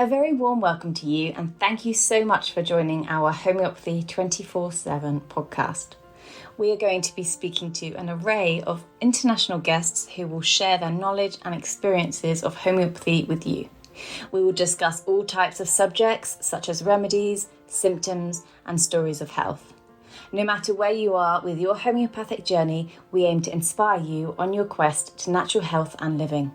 A very warm welcome to you, and thank you so much for joining our Homeopathy 24/7 podcast. We are going to be speaking to an array of international guests who will share their knowledge and experiences of homeopathy with you. We will discuss all types of subjects such as remedies, symptoms, and stories of health. No matter where you are with your homeopathic journey, we aim to inspire you on your quest to natural health and living.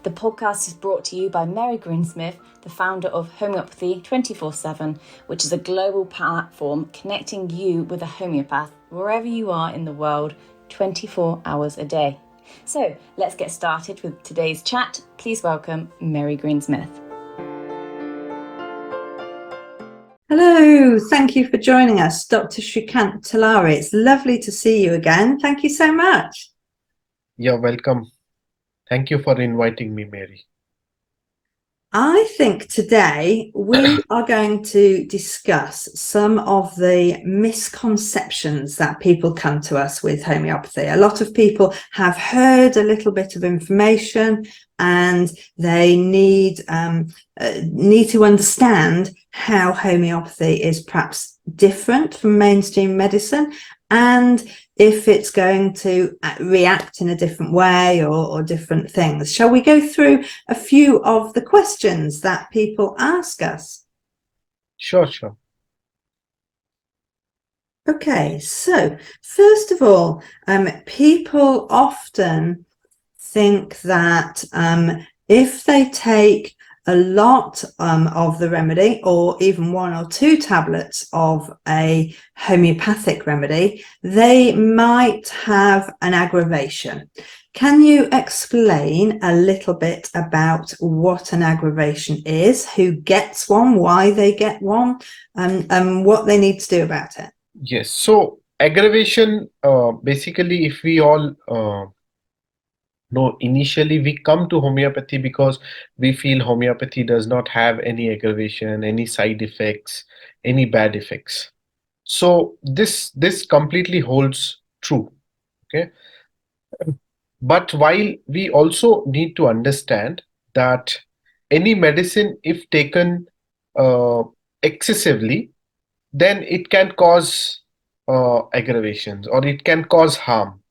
The podcast is brought to you by Mary Greensmith, the founder of Homeopathy 24/7, which is a global platform connecting you with a homeopath wherever you are in the world, 24 hours a day. So let's get started with today's chat. Please welcome Mary Greensmith. Hello, thank you for joining us, Dr. Shrikant Talari. It's lovely to see you again. Thank you so much. You're welcome. Thank you for inviting me, Mary. I think today we are going to discuss some of the misconceptions that people come to us with homeopathy. A lot of people have heard a little bit of information and they need to understand how homeopathy is perhaps different from mainstream medicine, and if it's going to react in a different way or different things. Shall we go through a few of the questions that people ask us? Sure. Okay, so first of all, people often think that if they take a lot of the remedy, or even 1 or 2 tablets of a homeopathic remedy, they might have an aggravation. Can you explain a little bit about what an aggravation is, who gets one, why they get one, and what they need to do about it? Yes. So aggravation, basically, if we all know, initially we come to homeopathy because we feel homeopathy does not have any aggravation, any side effects, any bad effects. So this completely holds true. Okay. But while we also need to understand that any medicine, if taken excessively, then it can cause aggravations, or it can cause harm.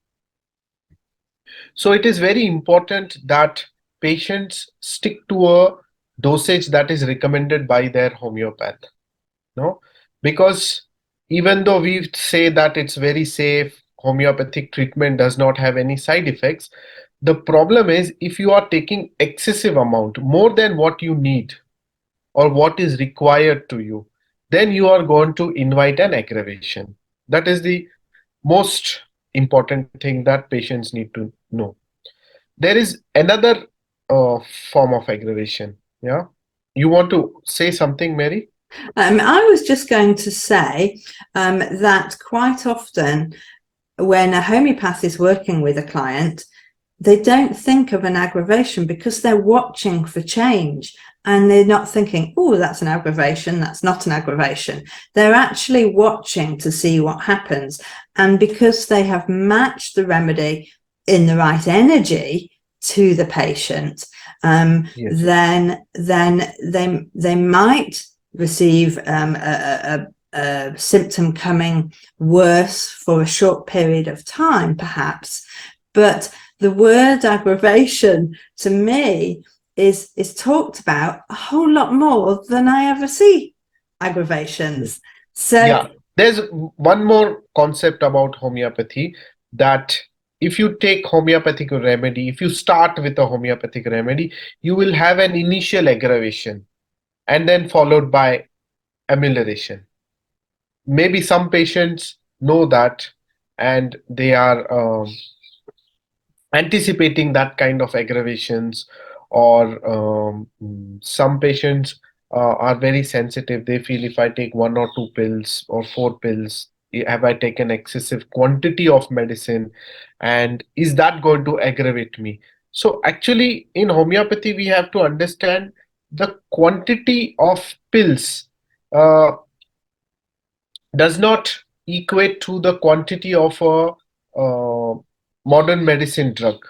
So it is very important that patients stick to a dosage that is recommended by their homeopath. No, because even though we say that it's very safe, homeopathic treatment does not have any side effects, the problem is if you are taking excessive amount, more than what you need or what is required to you, then you are going to invite an aggravation. That is the most important thing that patients need to know. There is another form of aggravation. Yeah. You want to say something, Mary? I was just going to say that quite often when a homeopath is working with a client, they don't think of an aggravation because they're watching for change, and they're not thinking, oh, that's an aggravation, that's not an aggravation. They're actually watching to see what happens. And because they have matched the remedy in the right energy to the patient, Yes. then they might receive a symptom coming worse for a short period of time, perhaps. But the word aggravation to me is talked about a whole lot more than I ever see aggravations. So Yeah, there's one more concept about homeopathy, that if you take homeopathic remedy, if you start with a homeopathic remedy, you will have an initial aggravation and then followed by amelioration. Maybe some patients know that and they are anticipating that kind of aggravations, or some patients are very sensitive. They feel if I take 1 or 2 pills or 4 pills, have I taken excessive quantity of medicine, and is that going to aggravate me? So actually in homeopathy we have to understand the quantity of pills uh, does not equate to the quantity of a modern medicine drug.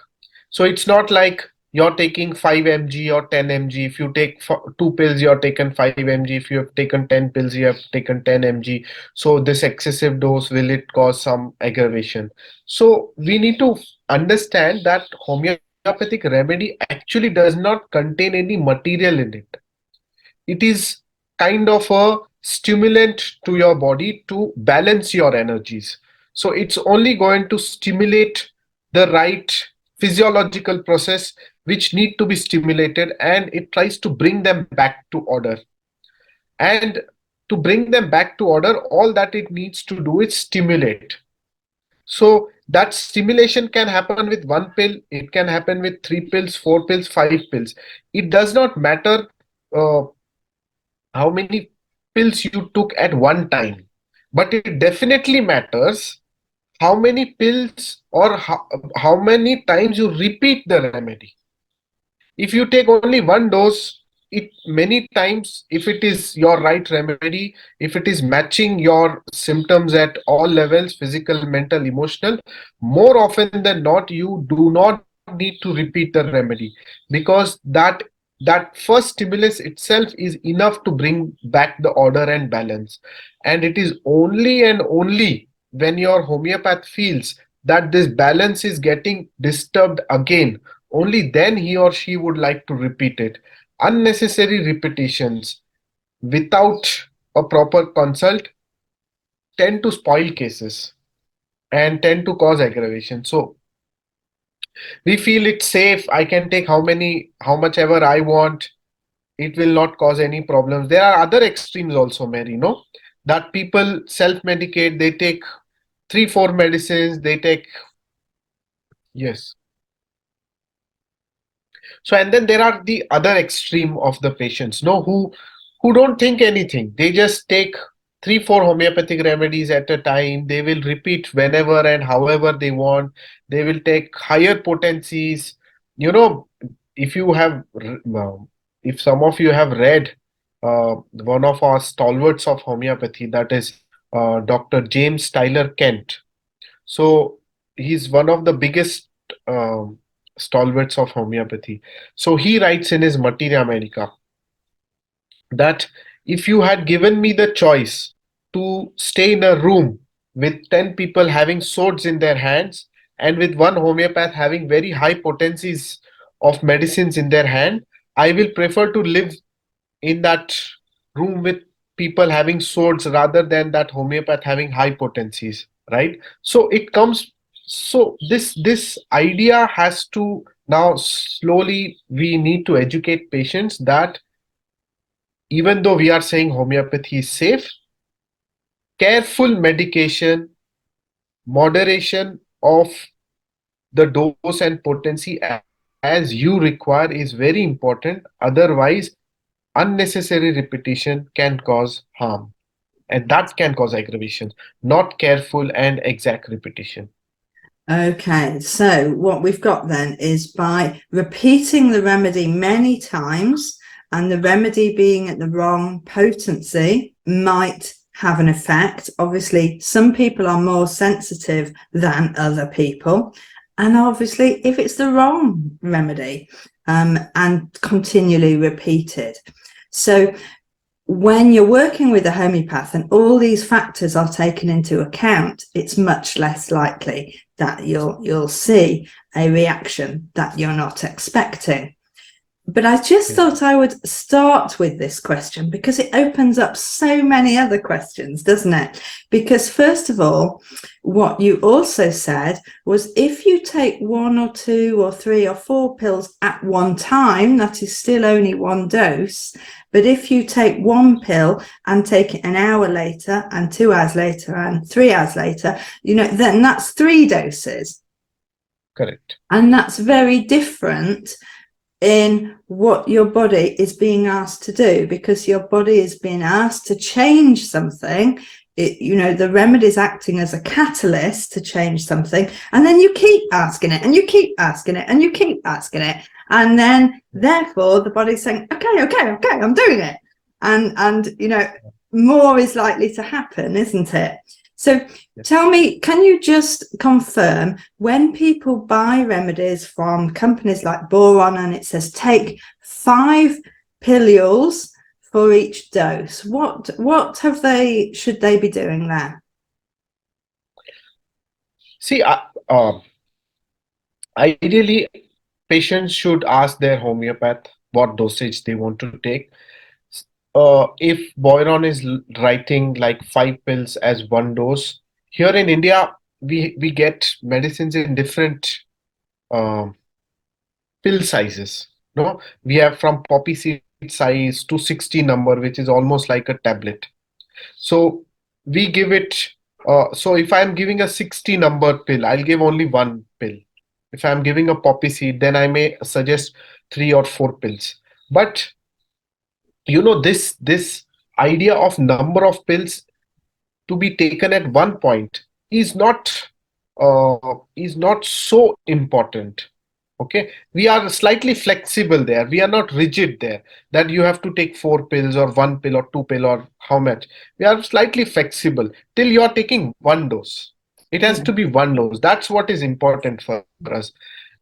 So it's not like you're taking 5 mg or 10 mg. If you take two pills, you're taken 5 mg. If you have taken 10 pills, you have taken 10 mg. So this excessive dose, will it cause some aggravation? So we need to understand that homeopathic remedy actually does not contain any material in it. It is kind of a stimulant to your body to balance your energies. So it's only going to stimulate the right physiological process which need to be stimulated, and it tries to bring them back to order. And to bring them back to order, all that it needs to do is stimulate. So that stimulation can happen with one pill, it can happen with three pills, four pills, five pills. It does not matter uh, how many pills you took at one time, but it definitely matters how many pills or how many times you repeat the remedy. If you take only one dose, it many times, if it is your right remedy, if it is matching your symptoms at all levels, physical, mental, emotional, more often than not, you do not need to repeat the remedy, because that first stimulus itself is enough to bring back the order and balance. And it is only and only when your homeopath feels that this balance is getting disturbed again, only then he or she would like to repeat it. Unnecessary repetitions without a proper consult tend to spoil cases and tend to cause aggravation. So we feel it's safe. I can take how much ever I want. It will not cause any problems. There are other extremes also, Mary, no? That people self-medicate. They take three, four medicines. They take, yes. So, and then there are the other extreme of the patients, no, who don't think anything. They just take three, four homeopathic remedies at a time. They will repeat whenever and however they want. They will take higher potencies. You know, if you have, if some of you have read one of our stalwarts of homeopathy, that is Dr. James Tyler Kent. So he's one of the biggest um, stalwarts of homeopathy. So he writes in his Materia Medica that if you had given me the choice to stay in a room with 10 people having swords in their hands and with one homeopath having very high potencies of medicines in their hand, I will prefer to live in that room with people having swords rather than that homeopath having high potencies, right? So it comes, so this idea has to now slowly, we need to educate patients that even though we are saying homeopathy is safe, careful medication, moderation of the dose and potency as you require is very important. Otherwise, unnecessary repetition can cause harm, and that can cause aggravation, not careful and exact repetition. Okay, so what we've got then is by repeating the remedy many times and the remedy being at the wrong potency might have an effect. Obviously, some people are more sensitive than other people. And obviously, if it's the wrong remedy and continually repeated. So when you're working with a homeopath and all these factors are taken into account, it's much less likely that you'll see a reaction that you're not expecting. But I just thought I would start with this question because it opens up so many other questions, doesn't it? Because first of all, what you also said was if you take one or two or three or four pills at one time, that is still only one dose. But if you take one pill and take it an hour later and 2 hours later and 3 hours later, then that's 3 doses. Correct. And that's very different in what your body is being asked to do, because your body is being asked to change something. The remedy is acting as a catalyst to change something, and then you keep asking it and you keep asking it and you keep asking it, and then therefore the body's saying okay, I'm doing it, and more is likely to happen, isn't it? So Yes. tell me, can you just confirm, when people buy remedies from companies like Boron and it says take 5 pilules for each dose, what should they be doing there? See, ideally, patients should ask their homeopath what dosage they want to take. If Boiron is writing like 5 pills as one dose, here in India, we get medicines in different um pill sizes. No, we have from poppy seed size to 60 number, which is almost like a tablet. So we give it. So if I'm giving a 60 number pill, I'll give only one pill. If I'm giving a poppy seed, then I may suggest 3 or 4 pills. But this idea of number of pills to be taken at one point is not so important. Okay, we are slightly flexible there, we are not rigid there, that you have to take 4 pills or 1 pill or 2 pill or how much. We are slightly flexible till you are taking one dose. It has Yeah. to be one dose. That's what is important for us.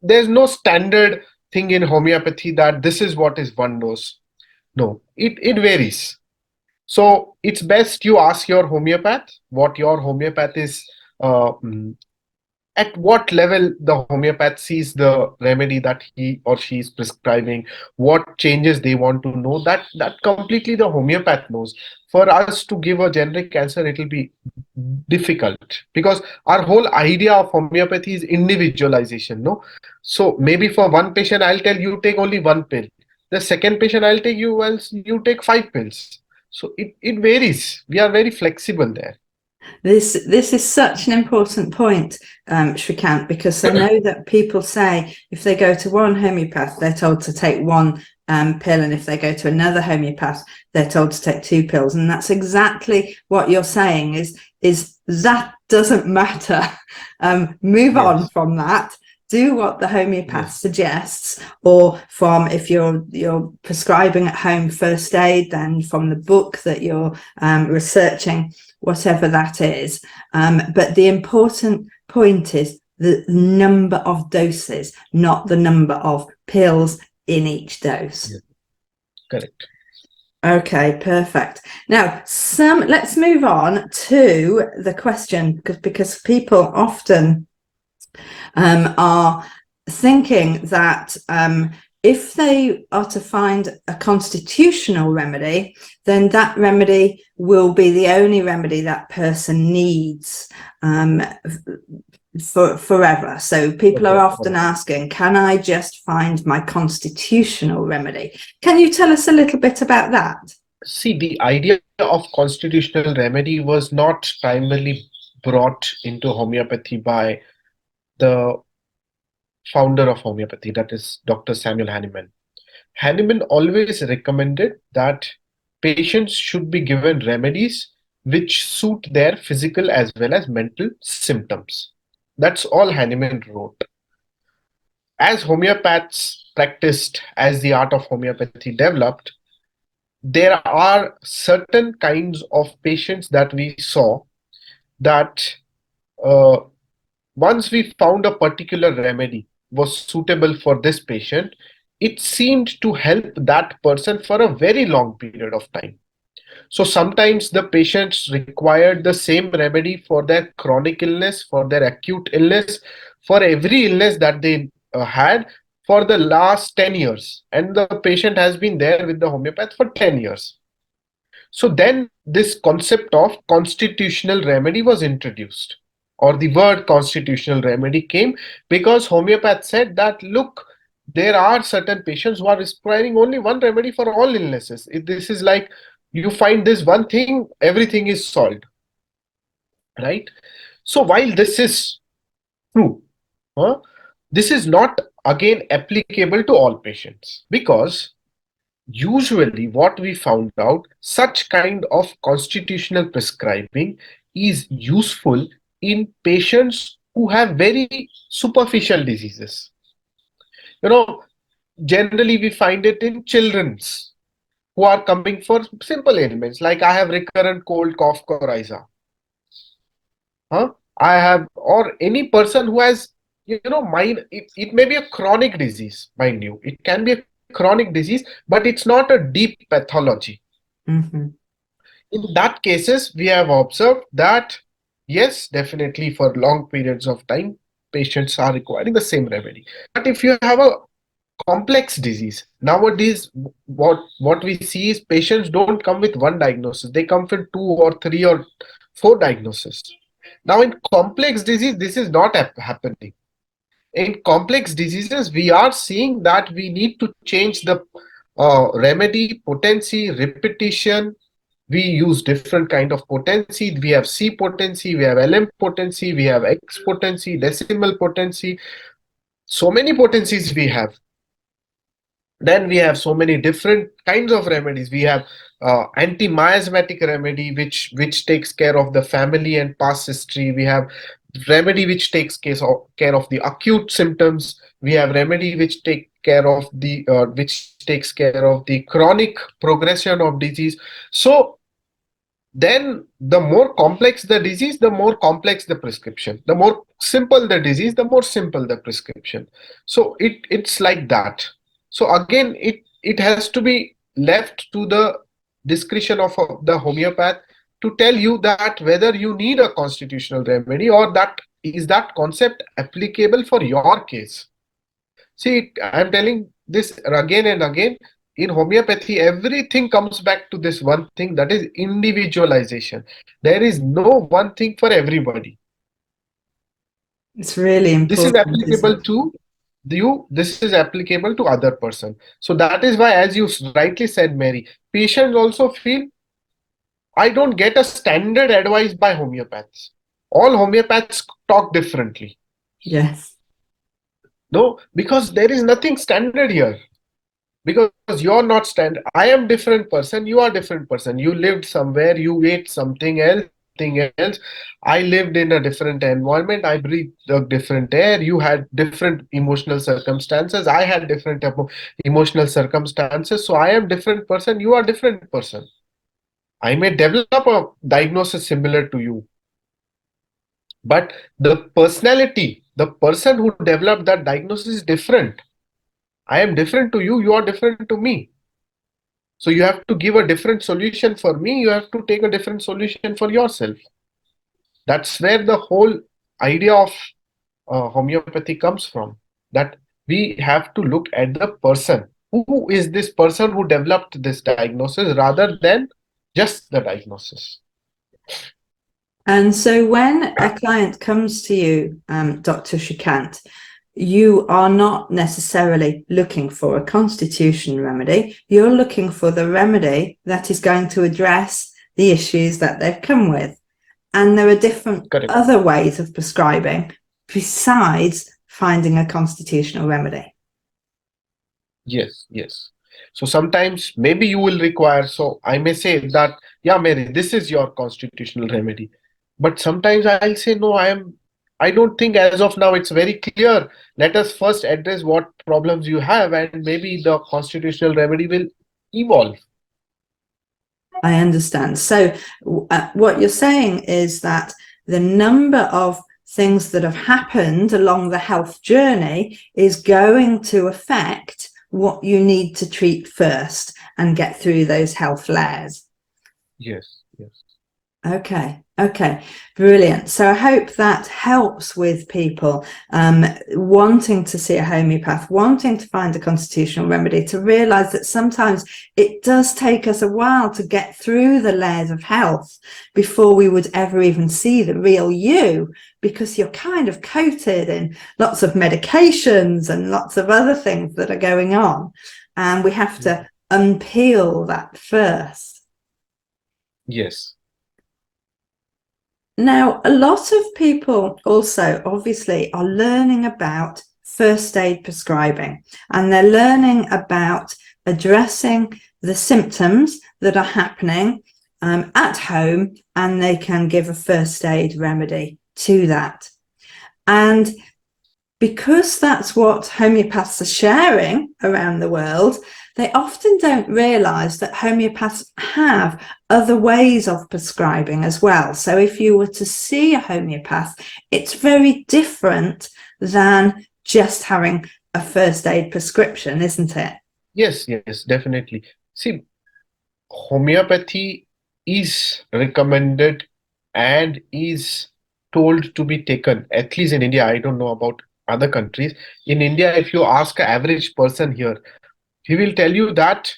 There's no standard thing in homeopathy that this is what is one dose. No, it varies. So it's best you ask your homeopath what your homeopath is, uh, mm, at what level the homeopath sees the remedy that he or she is prescribing, what changes they want to know. That completely the homeopath knows. For us to give a generic answer, it will be difficult, because our whole idea of homeopathy is individualization. No, so maybe for one patient I'll tell you take only one pill. The second patient I'll take you, well, you take 5 pills. So it varies. We are very flexible there. This is such an important point, Shrikant, because I know that people say if they go to one homeopath, they're told to take one pill, and if they go to another homeopath, they're told to take 2 pills. And that's exactly what you're saying is that doesn't matter. Move Yes. on from that. Do what the homeopath Yes. suggests, or from, if you're prescribing at home, first aid, then from the book that you're researching, whatever that is. But the important point is the number of doses, not the number of pills in each dose. Yes. Correct. Okay, perfect. Now, let's move on to the question, because people often are thinking that if they are to find a constitutional remedy, then that remedy will be the only remedy that person needs for forever. So people are often asking, can I just find my constitutional remedy? Can you tell us a little bit about that? See, the idea of constitutional remedy was not primarily brought into homeopathy by the founder of homeopathy, that is Dr. Samuel Hahnemann. Hahnemann always recommended that patients should be given remedies which suit their physical as well as mental symptoms. That's all Hahnemann wrote. As homeopaths practiced, as the art of homeopathy developed, there are certain kinds of patients that we saw that uh, once we found a particular remedy was suitable for this patient, it seemed to help that person for a very long period of time. So sometimes the patients required the same remedy for their chronic illness, for their acute illness, for every illness that they had for the last 10 years. And the patient has been there with the homeopath for 10 years. So then this concept of constitutional remedy was introduced, or the word constitutional remedy came because homeopath said that, look, there are certain patients who are requiring only one remedy for all illnesses. This is like you find this one thing, everything is solved, right? So while this is true, huh, this is not again applicable to all patients, because usually what we found out, such kind of constitutional prescribing is useful in patients who have very superficial diseases. You know, generally we find it in children's who are coming for simple ailments like I have recurrent cold, cough, coryza. I have, or any person who has, mind, it may be a chronic disease, mind you. It can be a chronic disease, but it's not a deep pathology. Mm-hmm. In that cases, we have observed that, yes, definitely for long periods of time, patients are requiring the same remedy. But if you have a complex disease, nowadays, what we see is patients don't come with one diagnosis. They come with two or three or four diagnoses. Now, in complex disease, this is not happening. In complex diseases, we are seeing that we need to change the remedy, potency, repetition. We use different kind of potency. We have C potency, we have LM potency, we have X potency, decimal potency. So many potencies we have. Then we have so many different kinds of remedies. We have anti-miasmatic remedy, which takes care of the family and past history. We have remedy which takes care of the acute symptoms. We have remedy which takes care of the chronic progression of disease. So then the more complex the disease, the more complex the prescription. The more simple the disease, the more simple the prescription. So it's like that. So again, it has to be left to the discretion of the homeopath to tell you that whether you need a constitutional remedy, or that concept applicable for your case. See, I'm telling this again and again. In homeopathy, everything comes back to this one thing, that is individualization. There is no one thing for everybody. It's really This is important, isn't applicable to you, this is applicable to other person. So that is why, as you rightly said, Mary, patients also feel, I don't get a standard advice by homeopaths. All homeopaths talk differently. it? Yes. No, because there is nothing standard here. Because you're not standard. I am different person, you are different person. You lived somewhere, you ate something else. I lived in a different environment, I breathed a different air. You had different emotional circumstances, I had different emotional circumstances. So I am different person, you are different person. I may develop a diagnosis similar to you, but the personality, the person who developed that diagnosis is different. I am different to you, you are different to me. So you have to give a different solution for me, you have to take a different solution for yourself. That's where the whole idea of homeopathy comes from. That we have to look at the person. Who is this person who developed this diagnosis, rather than just the diagnosis? And so when a client comes to you, Dr. Shrikant, you are not necessarily looking for a constitution remedy. You're looking for the remedy that is going to address the issues that they've come with. And there are different Correct. other ways of prescribing besides finding a constitutional remedy. Yes, yes. So sometimes maybe you will require, so I may say that, yeah, Mary, this is your constitutional remedy. But sometimes I'll say, no, I don't think as of now it's very clear. Let us first address what problems you have, and maybe the constitutional remedy will evolve. I understand. So what you're saying is that the number of things that have happened along the health journey is going to affect what you need to treat first and get through those health layers. Yes, yes. Okay, brilliant. So I hope that helps with people wanting to see a homeopath, wanting to find a constitutional remedy, to realise that sometimes it does take us a while to get through the layers of health before we would ever even see the real you, because you're kind of coated in lots of medications and lots of other things that are going on, and we have to unpeel that first. Yes. Now, a lot of people also obviously are learning about first aid prescribing, and they're learning about addressing the symptoms that are happening at home, and they can give a first aid remedy to that. And because that's what homeopaths are sharing around the world, they often don't realise that homeopaths have other ways of prescribing as well. So if you were to see a homeopath, it's very different than just having a first aid prescription, isn't it? Yes, yes, definitely. See, homeopathy is recommended and is told to be taken, at least in India. I don't know about other countries. In India, if you ask an average person here, he will tell you that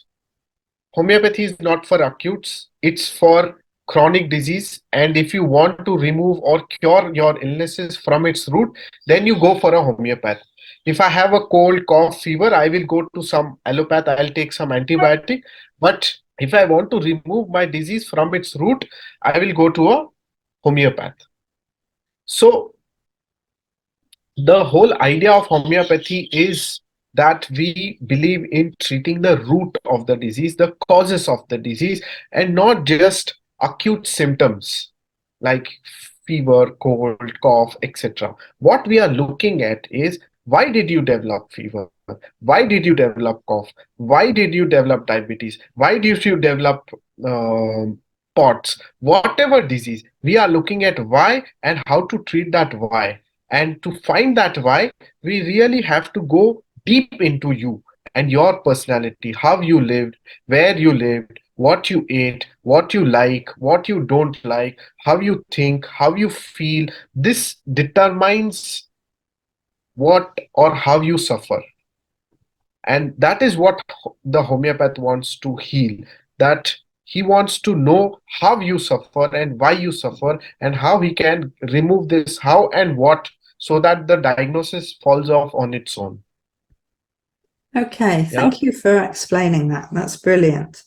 homeopathy is not for acutes, it's for chronic disease. And if you want to remove or cure your illnesses from its root, then you go for a homeopath. If I have a cold, cough, fever, I will go to some allopath, I'll take some antibiotic. But if I want to remove my disease from its root, I will go to a homeopath. So the whole idea of homeopathy is that we believe in treating the root of the disease, the causes of the disease, and not just acute symptoms like fever, cold, cough, etc. What we are looking at is, why did you develop fever? Why did you develop cough? Why did you develop diabetes? Why did you develop POTS? Whatever disease, we are looking at why and how to treat that why. And to find that why, we really have to go deep into you and your personality, how you lived, where you lived, what you ate, what you like, what you don't like, how you think, how you feel. This determines what or how you suffer. And that is what the homeopath wants to heal. That he wants to know how you suffer and why you suffer and how he can remove this how and what, so that the diagnosis falls off on its own. Okay, Yeah. thank you for explaining that. That's brilliant.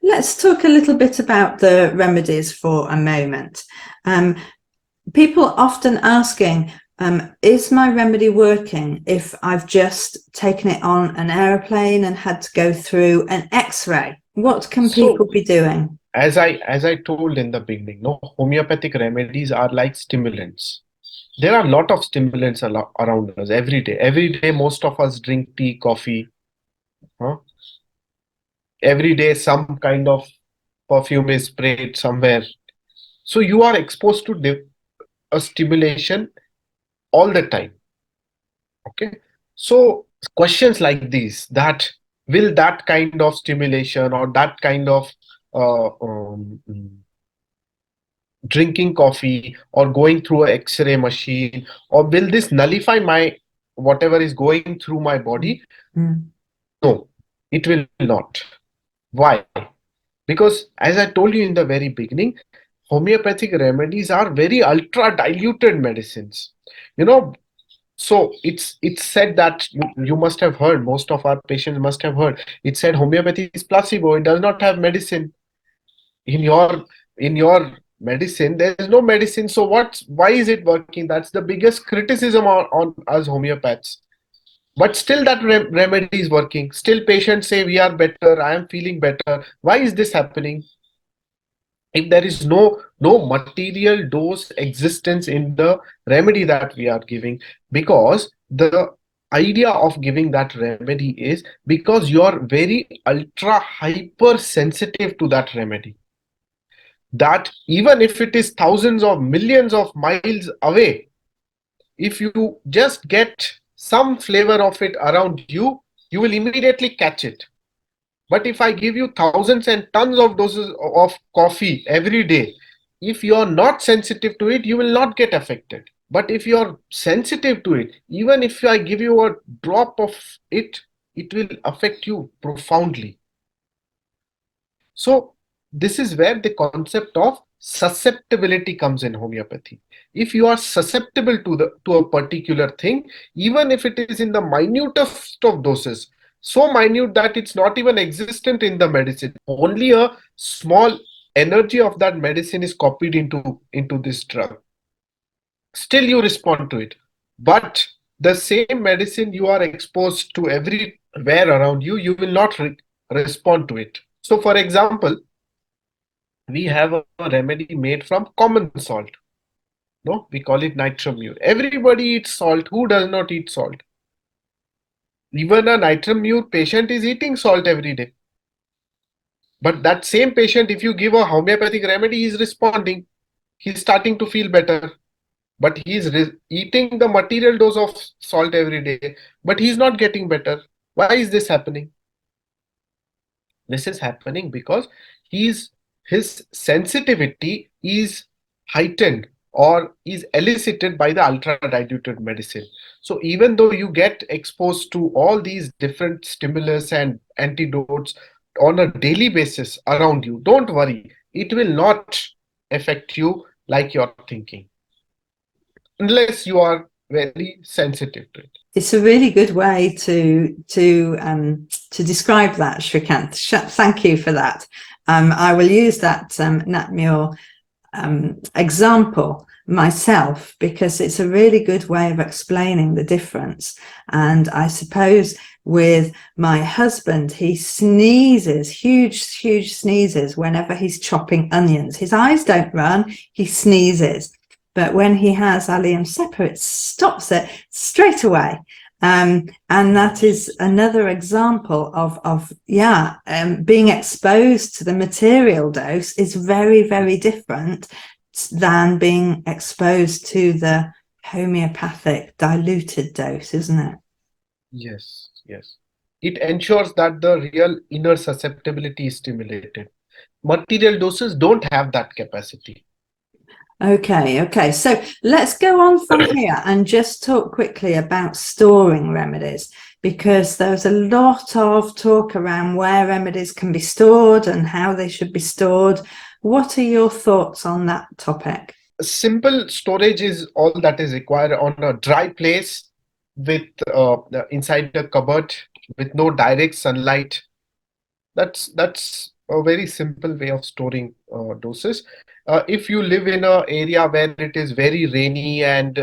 Let's talk a little bit about the remedies for a moment. People often asking, is my remedy working if I've just taken it on an aeroplane and had to go through an X-ray? What can people be doing? As I told in the beginning, no, homeopathic remedies are like stimulants. There are a lot of stimulants around us every day. Every day, most of us drink tea, coffee. Huh? Every day, some kind of perfume is sprayed somewhere. So you are exposed to a stimulation all the time. Okay. So questions like these, that will that kind of stimulation or that kind of drinking coffee or going through an X-ray machine, or will this nullify my whatever is going through my body? No, it will not. Why? Because as I told you in the very beginning, homeopathic remedies are very ultra diluted medicines. You know, so it's said that you must have heard, most of our patients must have heard, it said homeopathy is placebo, it does not have medicine. In your medicine there is no medicine, so why is it working? That's the biggest criticism on us homeopaths. But still that remedy is working, still patients say we are better, I am feeling better. Why is this happening? If there is no material dose existence in the remedy that we are giving, because the idea of giving that remedy is because you are very ultra hyper sensitive to that remedy, that even if it is thousands of millions of miles away, if you just get some flavor of it around you, you will immediately catch it. But if I give you thousands and tons of doses of coffee every day, if you are not sensitive to it, you will not get affected. But if you are sensitive to it, even if I give you a drop of it, it will affect you profoundly. So this is where the concept of susceptibility comes in homeopathy. If you are susceptible to a particular thing, even if it is in the minutest of doses, so minute that it's not even existent in the medicine, only a small energy of that medicine is copied into this drug, still you respond to it. But the same medicine you are exposed to everywhere around you, you will not respond to it. So for example, we have a remedy made from common salt. No, we call it nitramure. Everybody eats salt. Who does not eat salt? Even a nitramure patient is eating salt every day. But that same patient, if you give a homeopathic remedy, he is responding. He's starting to feel better. But he's eating the material dose of salt every day, but he's not getting better. Why is this happening? This is happening because his sensitivity is heightened or is elicited by the ultra diluted medicine. So even though you get exposed to all these different stimulus and antidotes on a daily basis around you, don't worry, it will not affect you like you're thinking, unless you are very sensitive to it. It's a really good way to describe that, Shrikant. Thank you for that. I will use that Natmure example myself, because it's a really good way of explaining the difference. And I suppose with my husband, he sneezes, huge sneezes whenever he's chopping onions. His eyes don't run, he sneezes. But when he has allium separ, it stops it straight away. And that is another example of being exposed to the material dose is very, very different than being exposed to the homeopathic diluted dose, isn't it? Yes, yes. It ensures that the real inner susceptibility is stimulated. Material doses don't have that capacity. Okay. So let's go on from here and just talk quickly about storing remedies, because there's a lot of talk around where remedies can be stored and how they should be stored. What are your thoughts on that topic? Simple storage is all that is required on a dry place with inside a cupboard with no direct sunlight. That's a very simple way of storing doses. If you live in an area where it is very rainy and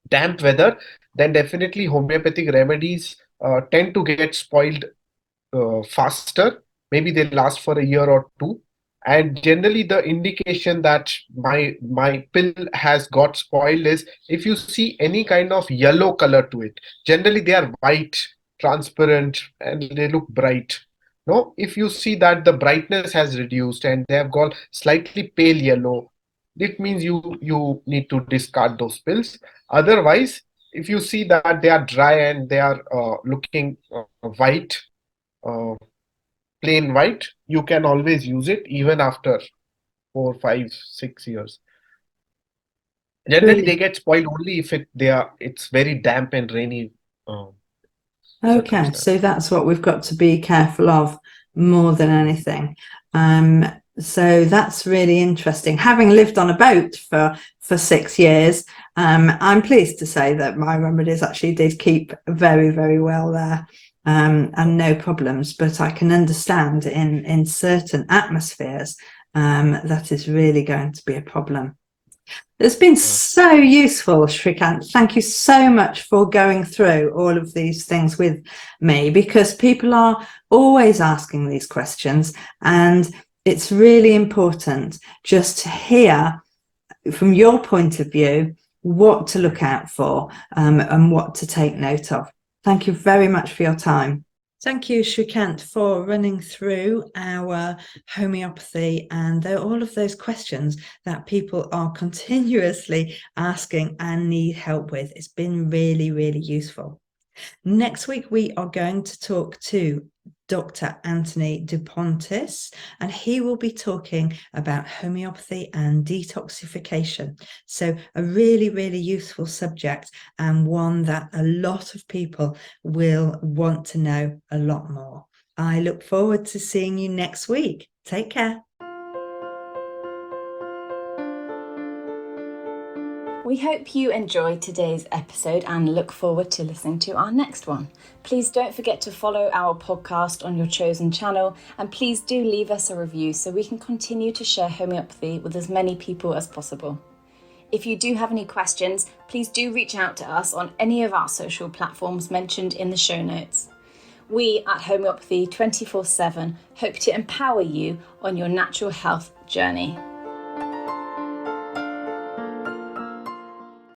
damp weather, then definitely homeopathic remedies tend to get spoiled faster. Maybe they last for a year or two. And generally, the indication that my pill has got spoiled is if you see any kind of yellow color to it. Generally, they are white, transparent, and they look bright. No, if you see that the brightness has reduced and they have got slightly pale yellow, it means you need to discard those pills. Otherwise, if you see that they are dry and they are looking white, uh, plain white, you can always use it even after 4, 5, 6 years. Generally, they Brilliant. get spoiled only if it's very damp and rainy Okay, circumstance. so that's what we've got to be careful of more than anything. So that's really interesting. Having lived on a boat for 6 years, I'm pleased to say that my remedies actually did keep very, very well there, and no problems. But I can understand in certain atmospheres that is really going to be a problem. It's been so useful, Shrikant. Thank you so much for going through all of these things with me, because people are always asking these questions, and it's really important just to hear from your point of view what to look out for, and what to take note of. Thank you very much for your time. Thank you, Shrikant, for running through our homeopathy and all of those questions that people are continuously asking and need help with. It's been really, really useful. Next week, we are going to talk to Dr. Anthony Duplantis, and he will be talking about homeopathy and detoxification. So a really, really useful subject, and one that a lot of people will want to know a lot more. I look forward to seeing you next week. Take care. We hope you enjoyed today's episode and look forward to listening to our next one. Please don't forget to follow our podcast on your chosen channel, and please do leave us a review so we can continue to share homeopathy with as many people as possible. If you do have any questions, please do reach out to us on any of our social platforms mentioned in the show notes. We at Homeopathy 24/7 hope to empower you on your natural health journey.